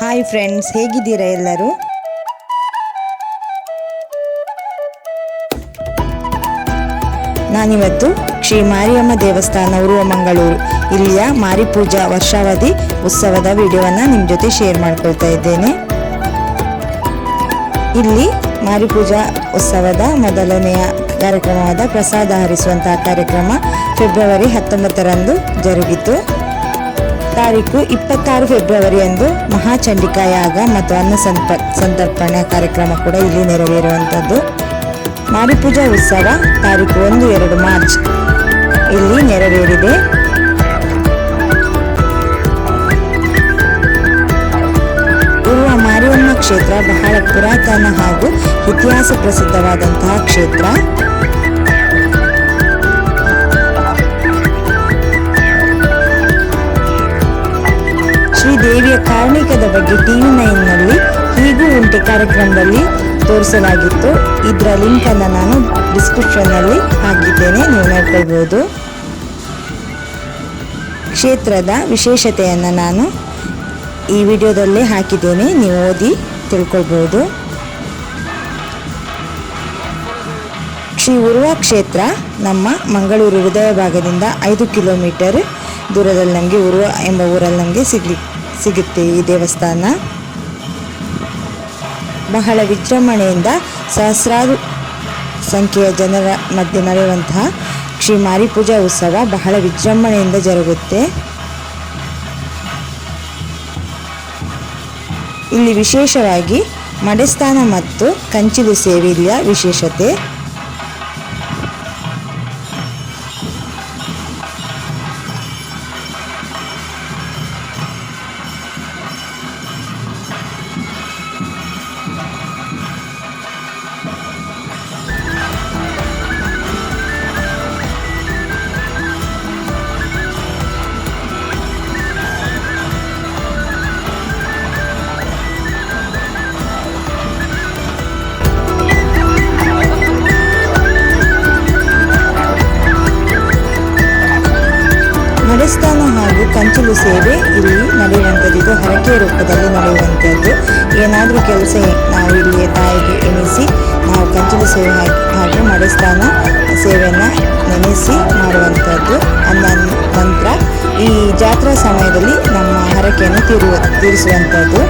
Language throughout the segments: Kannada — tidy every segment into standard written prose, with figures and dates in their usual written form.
ಹಾಯ್ ಫ್ರೆಂಡ್ಸ್, ಹೇಗಿದ್ದೀರಾ ಎಲ್ಲರೂ? ನಾನಿವತ್ತು ಶ್ರೀ ಮಾರಿಯಮ್ಮ ದೇವಸ್ಥಾನ ಉರುವ ಮಂಗಳೂರು ಇಲ್ಲಿಯ ಮಾರಿ ಪೂಜಾ ವರ್ಷಾವಧಿ ಉತ್ಸವದ ವಿಡಿಯೋವನ್ನು ನಿಮ್ಮ ಜೊತೆ ಶೇರ್ ಮಾಡ್ಕೊಳ್ತಾ ಇದ್ದೇನೆ. ಇಲ್ಲಿ ಮಾರಿ ಪೂಜಾ ಉತ್ಸವದ ಮೊದಲನೆಯ ಕಾರ್ಯಕ್ರಮವಾದ ಪ್ರಸಾದ ಹರಿಸುವಂತಹ ಕಾರ್ಯಕ್ರಮ ಫೆಬ್ರವರಿ 19ರಂದು ಜರುಗಿತು. ತಾರೀಕು 26 ಫೆಬ್ರವರಿಯಂದು ಮಹಾಚಂಡಿಕಾ ಯಾಗ ಮತ್ತು ಅನ್ನ ಸಂತರ್ಪಣೆ ಕಾರ್ಯಕ್ರಮ ಕೂಡ ಇಲ್ಲಿ ನೆರವೇರುವಂಥದ್ದು. ಮಾರಿಪೂಜಾ ಉತ್ಸವ ತಾರೀಕು 1-2 ಮಾರ್ಚ್ ಇಲ್ಲಿ ನೆರವೇರಿದೆ. ಉರ್ವ ಮಾರಿಯಮ್ಮ ಕ್ಷೇತ್ರ ಬಹಳ ಪುರಾತನ ಹಾಗೂ ಇತಿಹಾಸ ಪ್ರಸಿದ್ಧವಾದಂತಹ ಕ್ಷೇತ್ರ. ಶ್ರೀದೇವಿಯ ಕಾರ್ಣಿಕದ ಬಗ್ಗೆ TV 9ನಲ್ಲಿ ಹೀಗೂ ಉಂಟೆ ಕಾರ್ಯಕ್ರಮದಲ್ಲಿ ತೋರಿಸಲಾಗಿತ್ತು. ಇದರ ಲಿಂಕ್ ಅನ್ನು ನಾನು ಡಿಸ್ಕ್ರಿಪ್ಷನ್ ನಲ್ಲಿ ಹಾಕಿದ್ದೇನೆ, ನೀವು ನೋಡ್ಕೊಳ್ಬಹುದು. ಕ್ಷೇತ್ರದ ವಿಶೇಷತೆಯನ್ನು ನಾನು ಈ ವಿಡಿಯೋದಲ್ಲೇ ಹಾಕಿದ್ದೇನೆ, ನೀವು ಓದಿ ತಿಳ್ಕೊಳ್ಬಹುದು. ಶ್ರೀ ಉರ್ವ ಕ್ಷೇತ್ರ ನಮ್ಮ ಮಂಗಳೂರು ಹೃದಯ ಭಾಗದಿಂದ 5 ಕಿಲೋಮೀಟರ್ ದೂರದಲ್ಲಿ ನಮಗೆ ಉರ್ವ ಎಂಬ ಊರಲ್ಲಿ ನಮಗೆ ಸಿಗುತ್ತೆ ಈ ದೇವಸ್ಥಾನ. ಬಹಳ ವಿಜೃಂಭಣೆಯಿಂದ ಸಹಸ್ರಾರು ಸಂಖ್ಯೆಯ ಜನರ ಮಧ್ಯೆ ನಡೆಯುವಂತಹ ಶ್ರೀ ಮಾರಿ ಪೂಜಾ ಉತ್ಸವ ಬಹಳ ವಿಜೃಂಭಣೆಯಿಂದ ಜರುಗುತ್ತೆ. ಇಲ್ಲಿ ವಿಶೇಷವಾಗಿ ಮಡೆಸ್ನಾನ ಮತ್ತು ಕಂಚಿಲು ಸೇವೆ ಇಲ್ಲಿಯ ವಿಶೇಷತೆ. ಮಡೆಸ್ನಾನ ಹಾಗೂ ಕಂಚಿಲು ಸೇವೆ ಇಲ್ಲಿ ನಡೆಯುವಂಥದ್ದು. ಇದು ಹರಕೆ ರೂಪದಲ್ಲಿ ನಡೆಯುವಂಥದ್ದು. ಏನಾದರೂ ಕೆಲಸ ನಾವು ಇಲ್ಲಿ ತಾಯಿಗೆ ಎಣಿಸಿ ನಾವು ಕಂಚಿಲು ಸೇವೆ ಹಾಗೂ ಮಡೆಸ್ನಾನ ಸೇವೆಯನ್ನು ನೆನೆಸಿ ಮಾಡುವಂಥದ್ದು. ನಂತರ ಈ ಜಾತ್ರಾ ಸಮಯದಲ್ಲಿ ನಮ್ಮ ಹರಕೆಯನ್ನು ತೀರಿಸುವಂಥದ್ದು.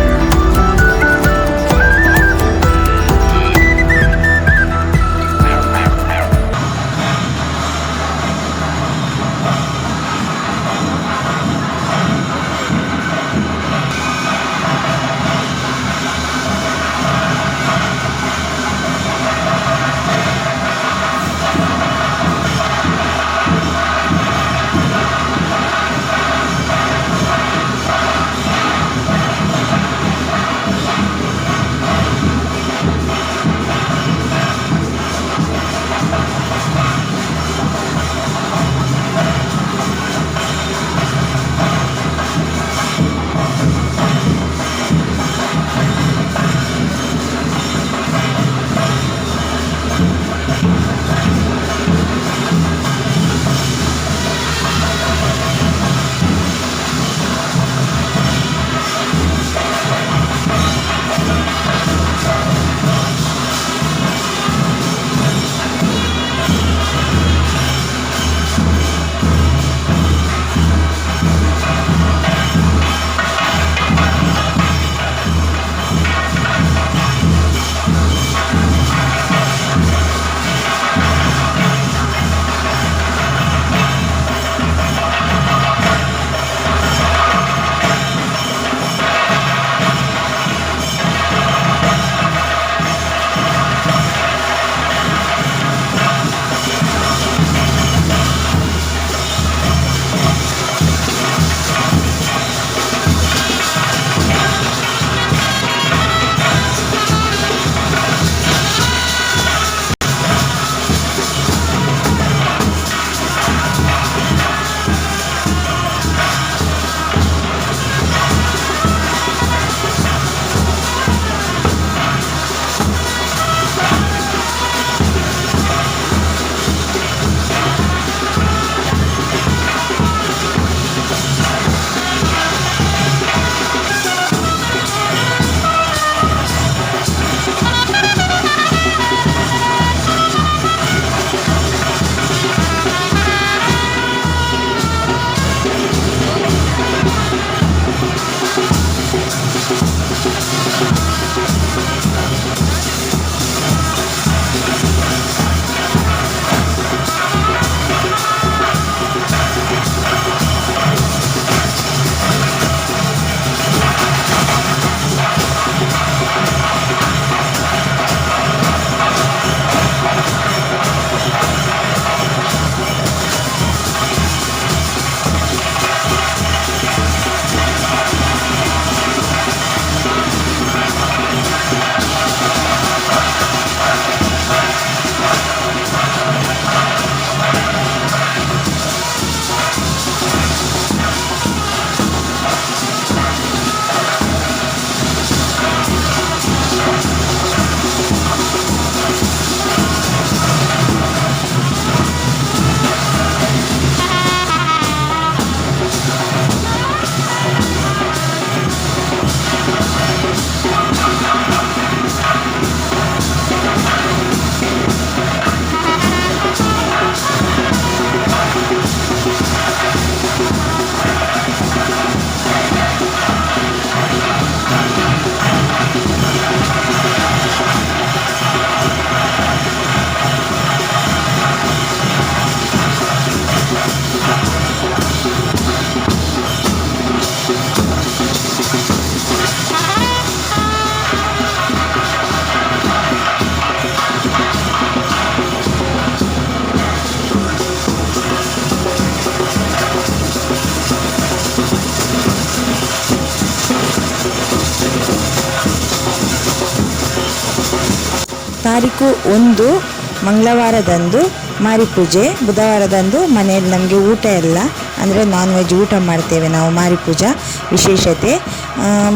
ತಾರೀಕು 1 ಮಂಗಳವಾರದಂದು ಮಾರಿ ಪೂಜೆ, ಬುಧವಾರದಂದು ಮನೆಯಲ್ಲಿ ನಮಗೆ ಊಟ ಎಲ್ಲ ಅಂದರೆ ನಾನ್ ವೆಜ್ ಊಟ ಮಾಡ್ತೇವೆ ನಾವು. ಮಾರಿ ಪೂಜಾ ವಿಶೇಷತೆ,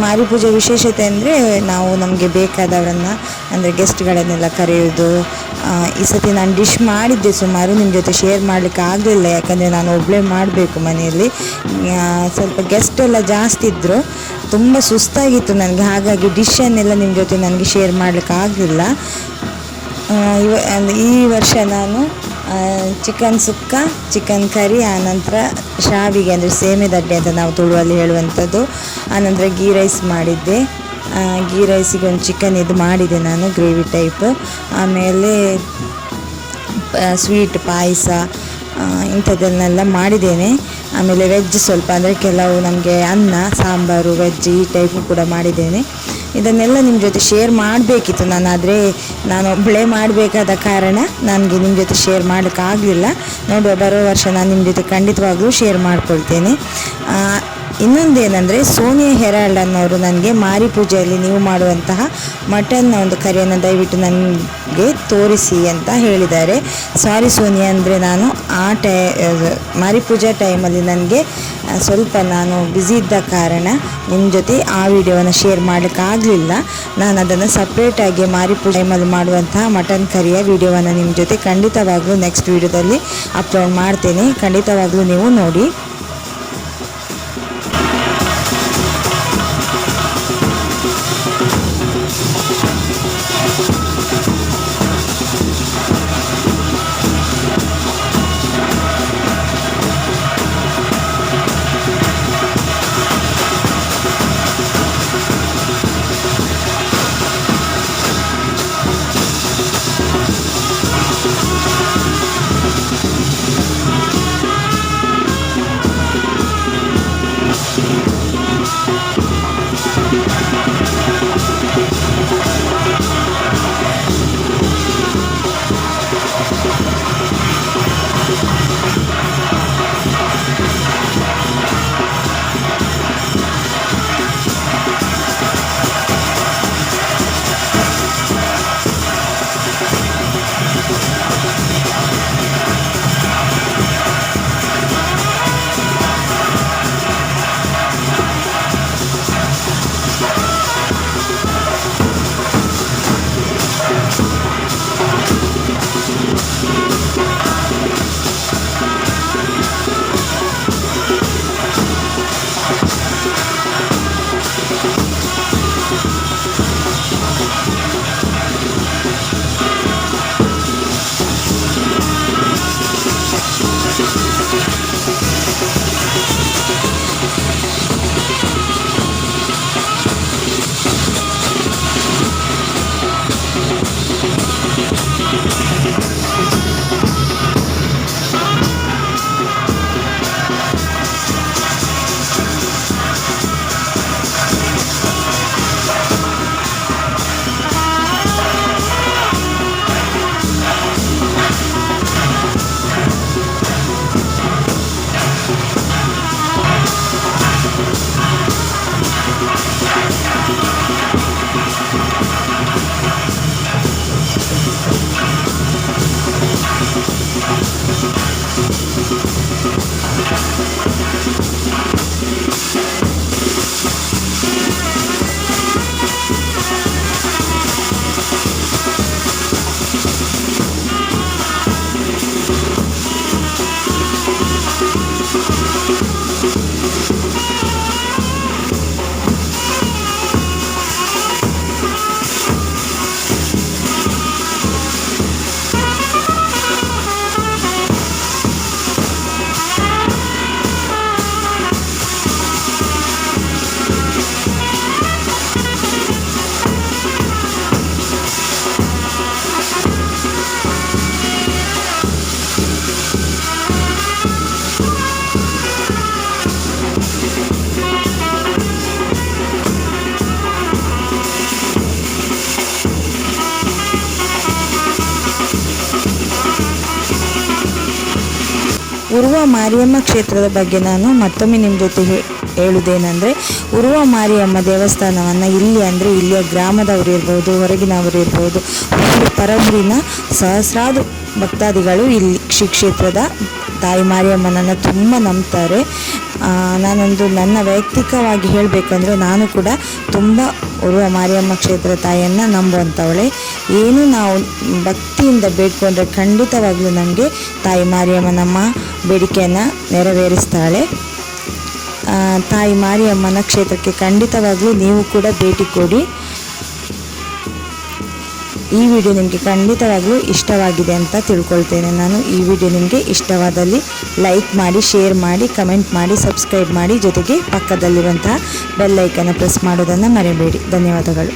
ಮಾರಿ ಪೂಜೆ ವಿಶೇಷತೆ ಅಂದರೆ ನಾವು ನಮಗೆ ಬೇಕಾದವರನ್ನು ಅಂದರೆ ಗೆಸ್ಟ್ಗಳನ್ನೆಲ್ಲ ಕರೆಯೋದು. ಈ ಸತಿ ನಾನು ಡಿಶ್ ಮಾಡಿದ್ದೆ ಸುಮಾರು, ನಿಮ್ಮ ಜೊತೆ ಶೇರ್ ಮಾಡಲಿಕ್ಕೆ ಆಗಲಿಲ್ಲ, ಯಾಕಂದರೆ ನಾನು ಒಬ್ಬಳೇ ಮಾಡಬೇಕು ಮನೆಯಲ್ಲಿ. ಸ್ವಲ್ಪ ಗೆಸ್ಟ್ ಎಲ್ಲ ಜಾಸ್ತಿ ಇದ್ದರು, ತುಂಬ ಸುಸ್ತಾಗಿತ್ತು ನನಗೆ, ಹಾಗಾಗಿ ಡಿಶನ್ನೆಲ್ಲ ನಿಮ್ಮ ಜೊತೆ ನನಗೆ ಶೇರ್ ಮಾಡಲಿಕ್ಕೆ ಆಗಲಿಲ್ಲ. ಈ ವರ್ಷ ನಾನು ಚಿಕನ್ ಸುಕ್ಕ, ಚಿಕನ್ ಕರಿ, ಆನಂತರ ಶಾವಿಗೆ ಅಂದರೆ ಸೇಮೆ ದಡ್ಡೆ ಅಂತ ನಾವು ತುಳುವಲ್ಲಿ ಹೇಳುವಂಥದ್ದು, ಆನಂತರ ಗೀ ರೈಸ್ ಮಾಡಿದ್ದೆ. ಗೀ ರೈಸಿಗೆ ಒಂದು ಚಿಕನ್ ಇದು ಮಾಡಿದೆ ನಾನು, ಗ್ರೇವಿ ಟೈಪ್. ಆಮೇಲೆ ಸ್ವೀಟ್ ಪಾಯಸ ಇಂಥದ್ದನ್ನೆಲ್ಲ ಮಾಡಿದ್ದೇನೆ. ಆಮೇಲೆ ವೆಜ್ ಸ್ವಲ್ಪ ಅಂದರೆ ಕೆಲವು ನಮಗೆ ಅನ್ನ ಸಾಂಬಾರು ವೆಜ್ ಈ ಟೈಪು ಕೂಡ ಮಾಡಿದ್ದೇನೆ. ಇದನ್ನೆಲ್ಲ ನಿಮ್ಮ ಜೊತೆ ಶೇರ್ ಮಾಡಬೇಕಿತ್ತು ನಾನು, ಆದರೆ ನಾನು ಒಬ್ಬಳೇ ಮಾಡಬೇಕಾದ ಕಾರಣ ನನಗೆ ನಿಮ್ಮ ಜೊತೆ ಶೇರ್ ಮಾಡೋಕ್ಕಾಗಲಿಲ್ಲ. ನೋಡುವ, ಬರೋ ವರ್ಷ ನಾನು ನಿಮ್ಮ ಜೊತೆ ಖಂಡಿತವಾಗ್ಲೂ ಶೇರ್ ಮಾಡ್ಕೊಳ್ತೇನೆ. ಇನ್ನೊಂದೇನೆಂದರೆ ಸೋನಿಯಾ ಹೆರಾಲ್ಡ್ ಅನ್ನೋರು ನನಗೆ ಮಾರಿ ಪೂಜೆಯಲ್ಲಿ ನೀವು ಮಾಡುವಂತಹ ಮಟನ್ನ ಒಂದು ಕರಿಯನ್ನು ದಯವಿಟ್ಟು ನನಗೆ ತೋರಿಸಿ ಅಂತ ಹೇಳಿದ್ದಾರೆ. ಸಾರಿ ಸೋನಿಯಾ, ಅಂದರೆ ನಾನು ಮಾರಿ ಪೂಜಾ ಟೈಮಲ್ಲಿ ನನಗೆ ಸ್ವಲ್ಪ ನಾನು ಬ್ಯುಸಿ ಇದ್ದ ಕಾರಣ ನಿಮ್ಮ ಜೊತೆ ಆ ವಿಡಿಯೋವನ್ನು ಶೇರ್ ಮಾಡಲಿಕ್ಕಾಗಲಿಲ್ಲ. ನಾನು ಅದನ್ನು ಸಪ್ರೇಟಾಗಿ ಮಾರಿ ಪೂಜೆ ಟೈಮಲ್ಲಿ ಮಾಡುವಂತಹ ಮಟನ್ ಕರಿಯ ವಿಡಿಯೋವನ್ನು ನಿಮ್ಮ ಜೊತೆ ಖಂಡಿತವಾಗ್ಲೂ ನೆಕ್ಸ್ಟ್ ವಿಡಿಯೋದಲ್ಲಿ ಅಪ್ಲೋಡ್ ಮಾಡ್ತೇನೆ. ಖಂಡಿತವಾಗ್ಲೂ ನೀವು ನೋಡಿ. ಉರ್ವ ಮಾರಿಯಮ್ಮ ಕ್ಷೇತ್ರದ ಬಗ್ಗೆ ನಾನು ಮತ್ತೊಮ್ಮೆ ನಿಮ್ಮ ಜೊತೆ ಹೇಳುವುದೇನೆಂದರೆ, ಉರ್ವ ಮಾರಿಯಮ್ಮ ದೇವಸ್ಥಾನವನ್ನು ಇಲ್ಲಿ ಅಂದರೆ ಇಲ್ಲಿಯ ಗ್ರಾಮದವರು ಇರ್ಬೋದು, ಹೊರಗಿನವರು ಇರ್ಬೋದು, ಪರವೂರಿನ ಸಹಸ್ರಾರು ಭಕ್ತಾದಿಗಳು ಇಲ್ಲಿ ಶ್ರೀ ಕ್ಷೇತ್ರದ ತಾಯಿ ಮಾರಿಯಮ್ಮನನ್ನು ತುಂಬ ನಂಬ್ತಾರೆ. ನನ್ನ ವೈಯಕ್ತಿಕವಾಗಿ ಹೇಳಬೇಕಂದ್ರೆ ನಾನು ಕೂಡ ತುಂಬ ಉರ್ವ ಮಾರಿಯಮ್ಮ ಕ್ಷೇತ್ರ ತಾಯಿಯನ್ನು ನಂಬುವಂಥವಳೆ. ಏನು ನಾವು ಭಕ್ತಿಯಿಂದ ಬೇಡ್ಕೊಂಡ್ರೆ ಖಂಡಿತವಾಗ್ಲೂ ನಮಗೆ ತಾಯಿ ಮಾರಿಯಮ್ಮ ನಮ್ಮ ಬೇಡಿಕೆಯನ್ನು ನೆರವೇರಿಸ್ತಾಳೆ. ತಾಯಿ ಮಾರಿಯಮ್ಮನ ಕ್ಷೇತ್ರಕ್ಕೆ ಖಂಡಿತವಾಗ್ಲೂ ನೀವು ಕೂಡ ಭೇಟಿ ಕೊಡಿ. ಈ ವಿಡಿಯೋ ನಿಮಗೆ ಖಂಡಿತವಾಗ್ಲೂ ಇಷ್ಟವಾಗಿದೆ ಅಂತ ತಿಳ್ಕೊಳ್ತೇನೆ ನಾನು. ಈ ವಿಡಿಯೋ ನಿಮಗೆ ಇಷ್ಟವಾದಲ್ಲಿ ಲೈಕ್ ಮಾಡಿ, ಶೇರ್ ಮಾಡಿ, ಕಮೆಂಟ್ ಮಾಡಿ, ಸಬ್ಸ್ಕ್ರೈಬ್ ಮಾಡಿ, ಜೊತೆಗೆ ಪಕ್ಕದಲ್ಲಿರುವಂತಹ ಬೆಲ್ ಐಕನ್ನ ಪ್ರೆಸ್ ಮಾಡೋದನ್ನು ಮರೆಯಬೇಡಿ. ಧನ್ಯವಾದಗಳು.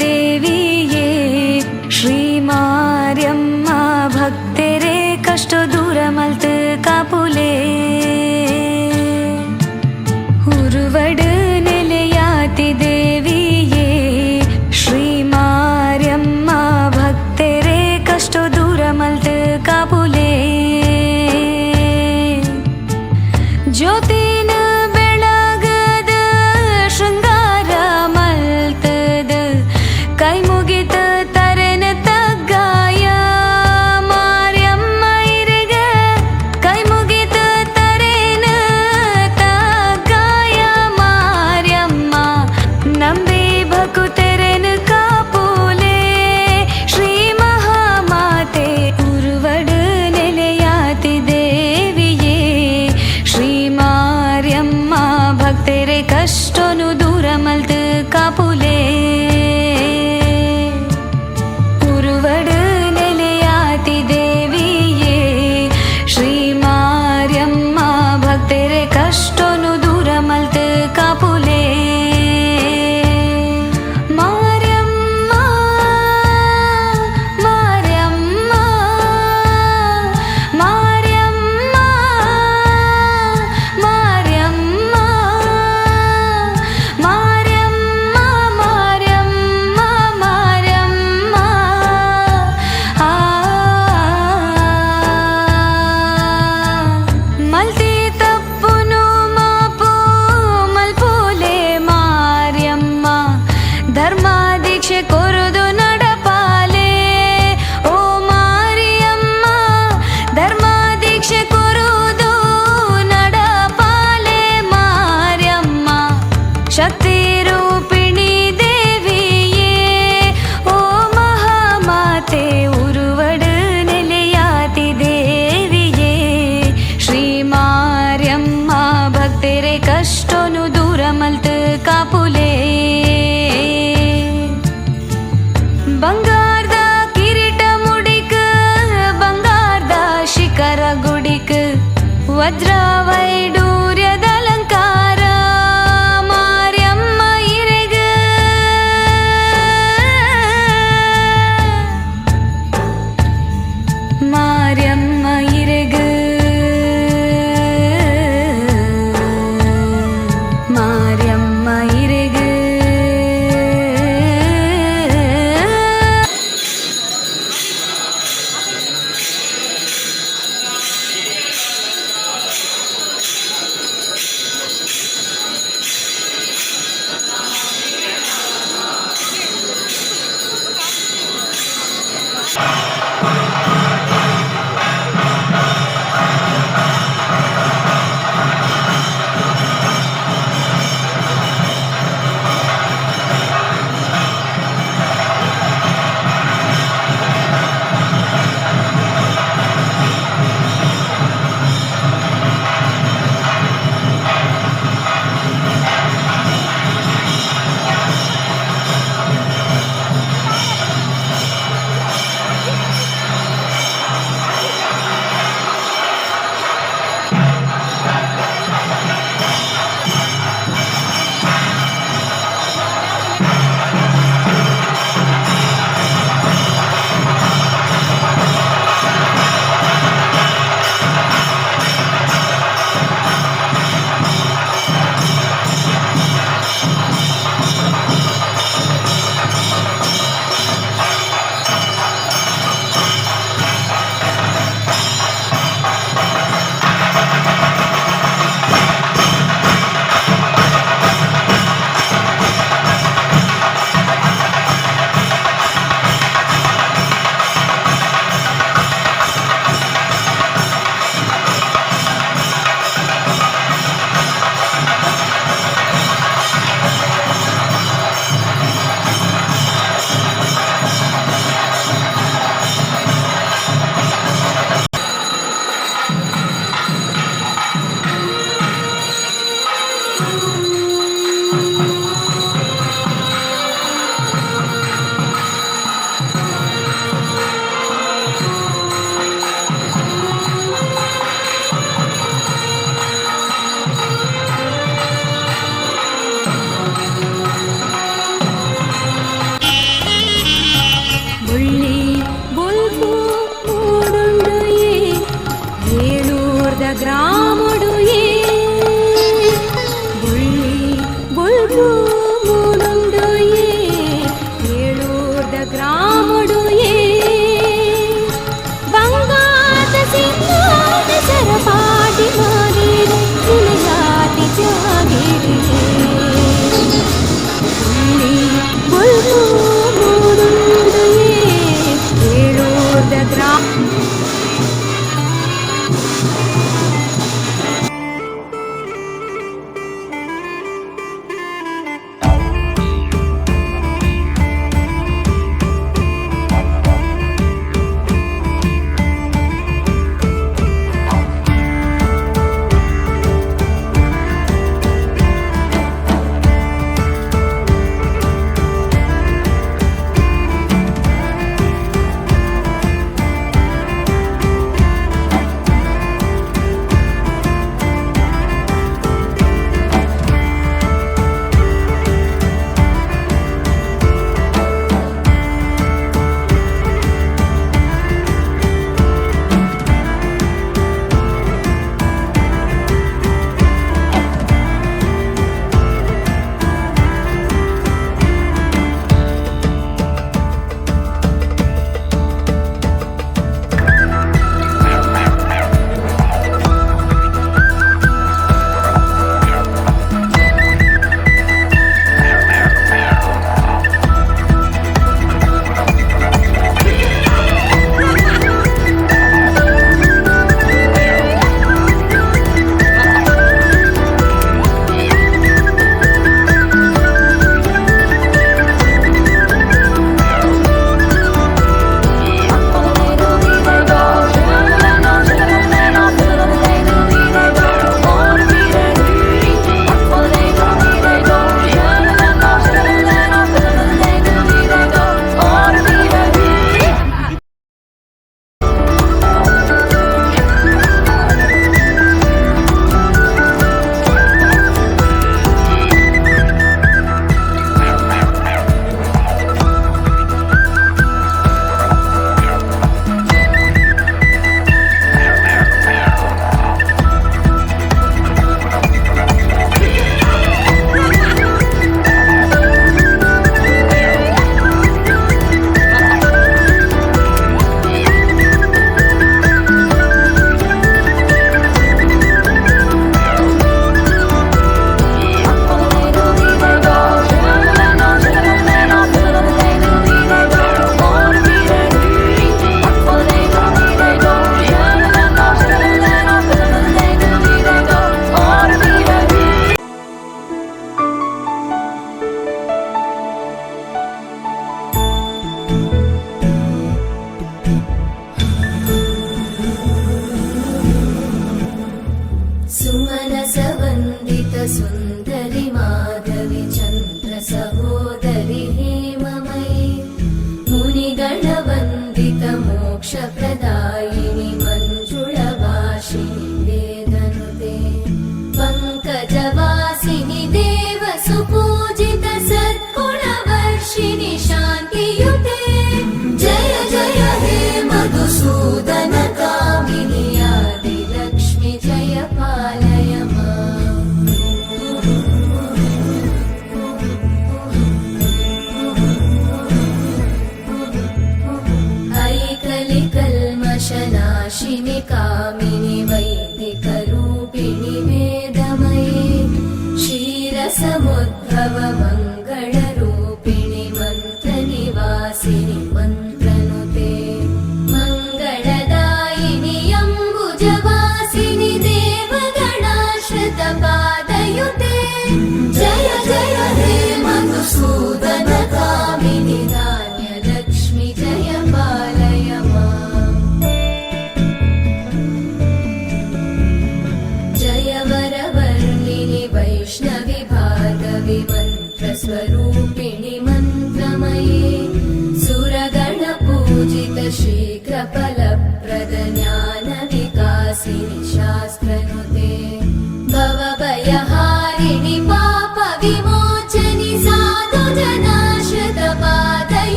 ದೇವಿಯೇ ಶ್ರೀ ಮಾರ್ಯಮ್ಮ ಭಕ್ತರೆ ಕಷ್ಟ ದೂರ ಮಲ್ತ ಕಾಪುಲೆ ಉರುವಡು ನೆಲೆಯಾತಿ ದೇವಿಯೇ ಶ್ರೀ ಮಾರ್ಯಮ್ಮ ಭಕ್ತರೆ ಕಷ್ಟ ದೂರ ಮಲ್ತ ಕಾಪುಲೆ ಜ್ಯೋತಿ ಕಷ್ಟನು ದೂರ ಮಲ್ತ ಕಾಪುಲೆ ಉರುವಡು ನೆಲೆಯಾತಿ ದೇವಿಯೇ ಶ್ರೀ ಮಾರ್ಯಮ್ಮ ಭಕ್ತರೆ ಕಷ್ಟನು ದೂರ ಮಲ್ತ ಕಾಪುಲೆ ಮಾರ್ಯಮ್ಮ ಮಾರ್ಯಮ್ಮ ಮಾರ್ಯಮ್ಮ ಮಾರ್ಯಮ್ಮ ಕೊರುದು ನಡಪಾಲೆ ಓ ಮಾರಿಯಮ್ಮ ಧರ್ಮ ದೀಕ್ಷೆ ಕೊರುದು ನಡಪಾಲೆ ಮಾರಿಯಮ್ಮ ಶಕ್ತಿ ರೂಪಿಣಿ ದೇವಿಯೇ ಓ ಮಹಾಮಾತೆ ಉರುವಡು ನೆಲೆಯಾತಿ ದೇವಿಯೇ ಶ್ರೀ ಮಾರಿಯಮ್ಮ ಭಕ್ತರೆ ಕಷ್ಟನು ದೂರ ಮಲ್ತ ಕಾಪುಲೆ ಬಂಗಾರದ ಕಿರೀಟ ಮುಡಿಕ ಬಂಗಾರದ ಶಿಖರ ಗುಡಿಕ ವಜ್ರ ವೈಡೂರ್ಯದ ಅಲಂಕಾರ ಮಾರ್ಯಮ್ಮ ಇರೆಗ ಮಾರ್ಯಮ್ಮ ಗ್ರಾಮಡು ಬುಳ್ಳಿ ಬುಳ್ಳು ಮೂಡುಂಡು ಏಳೂರ್ದ ಗ್ರಾಮಡು ಬಂಗಾದ ಸಿಂಗಾದ ಸರಪಾಟಿ ಮಾಡಿ ಜಾತಿ ಜಾಗಿರಿ ಬುಳ್ಳಿ ಬುಳ್ಳು ಮೂಡುಂಡು ಏಳೂರ್ದ ಗ್ರಾಮ सुन्दरि माधवी चन्द्र सहोदरि हेममयि मुनिगणवन्दित मोक्षप्रदायिनि मञ्जुळभाषिणि वेदनुते पङ्कजवासिनि देवसुपूजित सद्गुणवर्षिणि